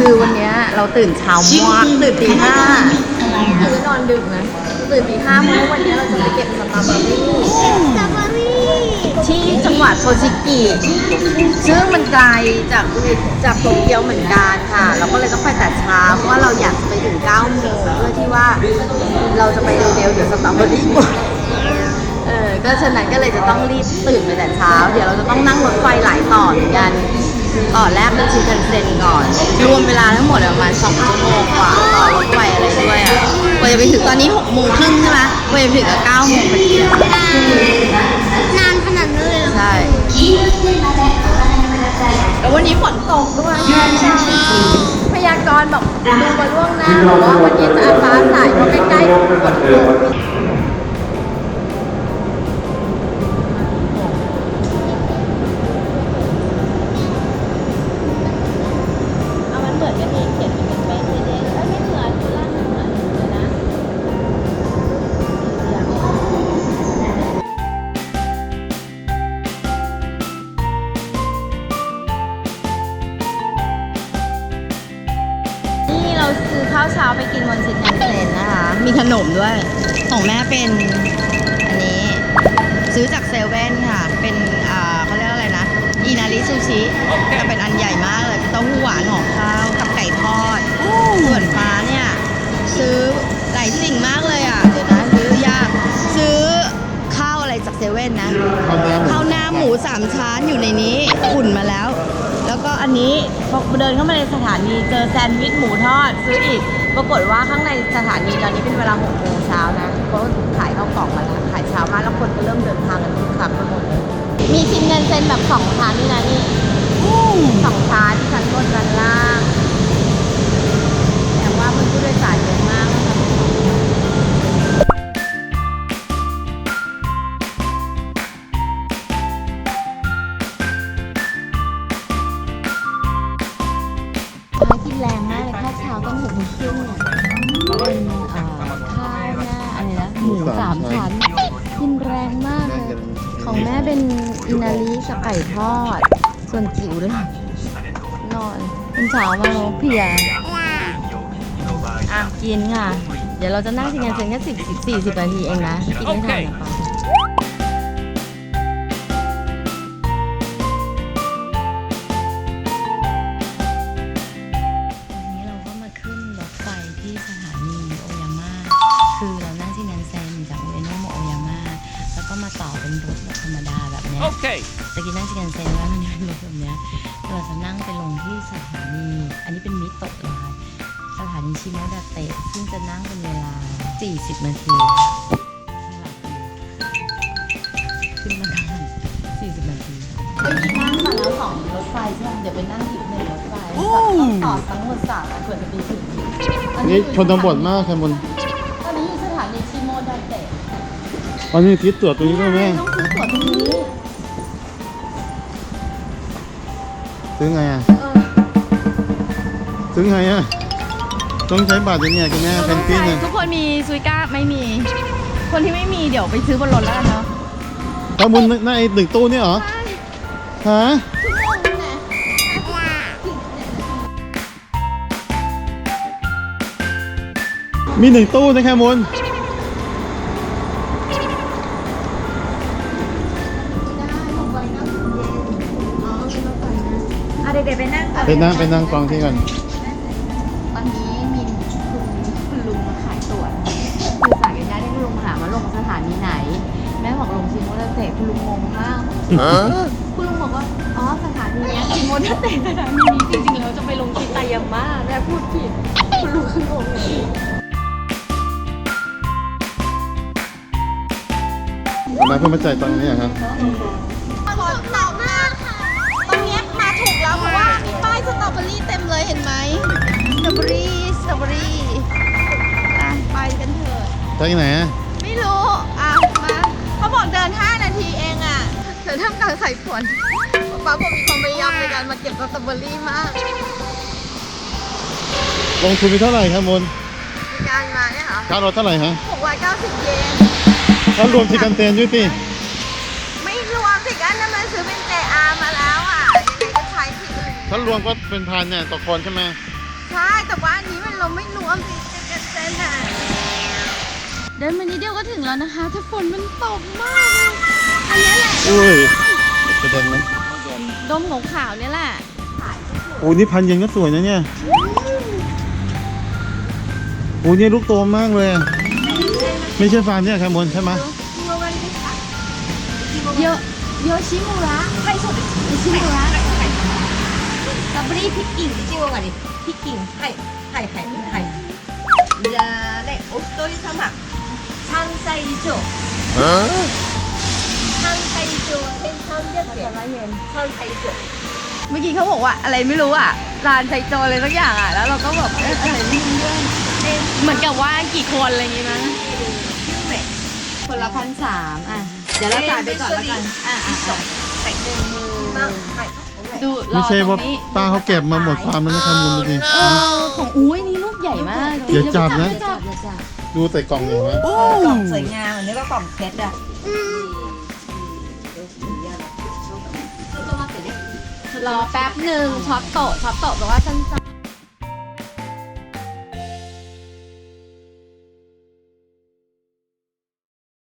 คือวันนี้เราตื่นเช้ามากตื่นตี 5คือนอนดึกนะตื่นตี 5เพราะว่าวันนี้เราจะไปเก็บสตรอเบอรี่ที่จังหวัดโทชิกิซึ่งมันไกลจากโตเกียวเหมือนกันค่ะเราก็เลยต้องไปแต่เช้าเพราะว่าเราอยากจะไปถึง 9 โมงเพื่อที่ว่าเราจะไปเร็วๆเดี๋ยวสตรอเบอรี่หมดก็ฉะนั้นก็เลยจะต้องรีบตื่นไปแต่เช้าเดี๋ยวเราจะต้องนั่งรถไฟหลายต่อเหมือนกันต่อแรกเป็นชินคันเซ็นก่อนรวมเวลาทั้งหมดประมาณ2 ชั่วโมงกว่าต่อรถไฟอะไรด้วยอ่ะกว่าจะไปถึงตอนนี้6 โมงครึ่งใช่ไหมกว่าจะไปถึง9 โมงพอดีนานขนาดนั้นเลยเหรอ ใช่แล้ววันนี้ฝนตกด้วยพยากรณ์บอกดูมาล่วงหน้าบอกว่าวันนี้จะฟ้าใสเพราะใกล้ๆฝนตกซื้อข้าวเช้าไปกินบนชินคันเซ็นนะคะมีขนมด้วยของแม่เป็นอันนี้ซื้อจากเซเว่นค่ะเป็นเขาเรียกอะไรนะอินาริซูชิจะเป็นอันใหญ่มากเลยเต้าหู้หวานห่อข้าวกับไก่ทอดส่วนฟ้าเนี่ยซื้อหลายสิ่งมากเลยอ่ะเดี๋ยวนะซื้อยากซื้อข้าวอะไรจากเซเว่นนะข้าวหน้าหมู3 ชั้นอยู่ในนี้อุ่นมาแล้วแล้วก็อันนี้พอเดินเข้ามาในสถานีเจอแซนด์วิชหมูทอดซื้ออีกปรากฏว่าข้างในสถานีตอนนี้เป็นเวลา6 โมงเช้านะเพราะขายข้าวกล่องมาแล้วขายเช้ามากแล้วคนก็เริ่มเดินทางกันคึกคักไปหมดเลยมีชินคันเซ็นแบบ2 ชั้นนี่นะนี่2 ชั้นชั้นบนชั้นล่างแต่ว่ามันผู้โดยสารเยอะมากนะคะกินแรงมากเลยข้าวเช้าต้อง6 โมงครึ่งเนี่ยเป็นข้าวหน้าอะไรนะหมู3 ชั้นกินแรงมากเลยของแม่เป็นอินาริกับไก่ทอดส่วนจิ๋วเลยนอนเป็นเช้ามาแล้วเพลียกินค่ะเดี๋ยวเราจะนั่งชินคันเซ็นแค่40 นาทีเองนะกินไม่ทันนะคะคือเรานั่งที่นันเซนจากอุเอโนะมาโอยาม่าแล้วก็มาต่อเป็นรถแบบธรรมดาแบบเนี้ยตะกี้นั่งที่นันเซนว่ามันเป็นรถแบบเนี้ยเราจะนั่งไปลงที่สถานีอันนี้เป็นมิโตะนะคะสถานีชิโนดาเตะซึ่งจะนั่งเป็นเวลา40 นาทีขึ้นมากัน40 นาทีเมื่อกี้นั่งมาแล้ว2 รถไฟใช่ไหมเดี๋ยวไปนั่งอีก1 รถไฟต่อทั้งหมด3 อันเผื่อจะไปถึงนี่ชนบทมากครับมนตอนนี้อยู่สถานีชิโมดาเตะอันนี้ซื้อตั๋วตรงนี้ด้วยไหมต้องซื้อตั๋วตรงนี้ซื้อไงอ่ะซื้อไงอ่ะต้องใช้บัตรอย่างเงี้ยคุณแม่เป็นปิ้นเลยทุกคนมีซุยก้าไม่มีคนที่ไม่มีเดี๋ยวไปซื้อบนรถแล้วกันเนาะข้างบนหน้าไอ้1 ตู้เนี่ยเหรอฮะมี1 ตู้นะแค่มนเด็กๆไปนั่งฟังที่กันตอนนี้มีคุณลุงมาขายตั๋วคือสั่งกันได้ที่คุณลุงมาถามว่าลงสถานีไหนแม่บอกลงชิโมดาเตะคุณลุงงงมากคุณลุงบอกว่าอ๋อสถานีนี้ชิโมดาเตะสถานีนี้จริงๆแล้วจะไปลงชิตายาม่าแม่พูดผิดคุณลุงคืองงเลยทำไมเพิ่งมาจ่ายตังค์เนี่ยครับขอบคุณมากค่ะตรงนี้มาถูกแล้วเพราะว่ามีป้ายสตรอเบอรี่เต็มเลยเห็นไหมสตรอเบอรี่ไปกันเถอะจ่ายที่ไหนอ่ะไม่รู้มาเขาบอกเดิน5 นาทีเองอ่ะเดี๋ยวทำกลางสายฝนป๊าบอกมีความพยายามในการมาเก็บสตรอเบอรี่มากลงทุนไปเท่าไหร่ครับมนการมาเนี่ยเหรอค่ารถเท่าไหร่ฮะ690 เยนถ้ารวมชินคันเซ็นด้วยสิไม่รวมสิกันนั่นมันซื้อเป็น JR มาแล้วอ่ะยังไงก็ใช้ที่อื่นถ้ารวมก็เป็น1,000เนี่ยต่อคนใช่ไหมใ ใช่แต่ว่าอันนี้มันเราไม่รวมสิเซนอ่ะเดินมานิดเดียวก็ถึงแล้วนะคะแต่ฝนมันตกมากเลยอันนี้แหละ อุ้ยกระเด็นไหม ดมขาวๆเนี่ยแหละ โอ้นี่พันเย็นก็สวยนะเนี่ยโอ้นี่ลูกโตมากเลยอะไม่ใช่ฟาร์มเนี่ยแคมบนใช่ไหม โยชิมุระใช่そうですโยชิมุระสตรอเบอรี่พริกกิ่งจิวกันดิพริกกิ่งはいはいはいはいじゃあねお一人様3歳以上3歳以上1300円3歳以上เมื่อกี้เขาบอกว่าอะไรไม่รู้อ่ะร้านไซโจอะไรสักอย่างอ่ะแล้วเราก็แบบอะไรไม่รู้เรื่องเหมือนกับว่ากี่คนอะไรอย่างงี้มั้งคนละ1,300อ่ะเดี๋ยวเราจ่ายไปก่อนแล้วกันดูร ไม่ อ ใช่ ตร ว่าง นี้ ป้าเขาเก็บมาหมดฟาร์มแล้วนะแคมบนดูดิ ของอุ้ยนี่ลูกใหญ่มาก อย่าจับนะ อย่าจับ ดูใส่กล่องอย่างนี้ โอ้ กล่องสวยงามอันนี้ก็กล่องเพชรอ่ะ รอแป๊บหนึ่งช็อปโตะแปลว่าสั้น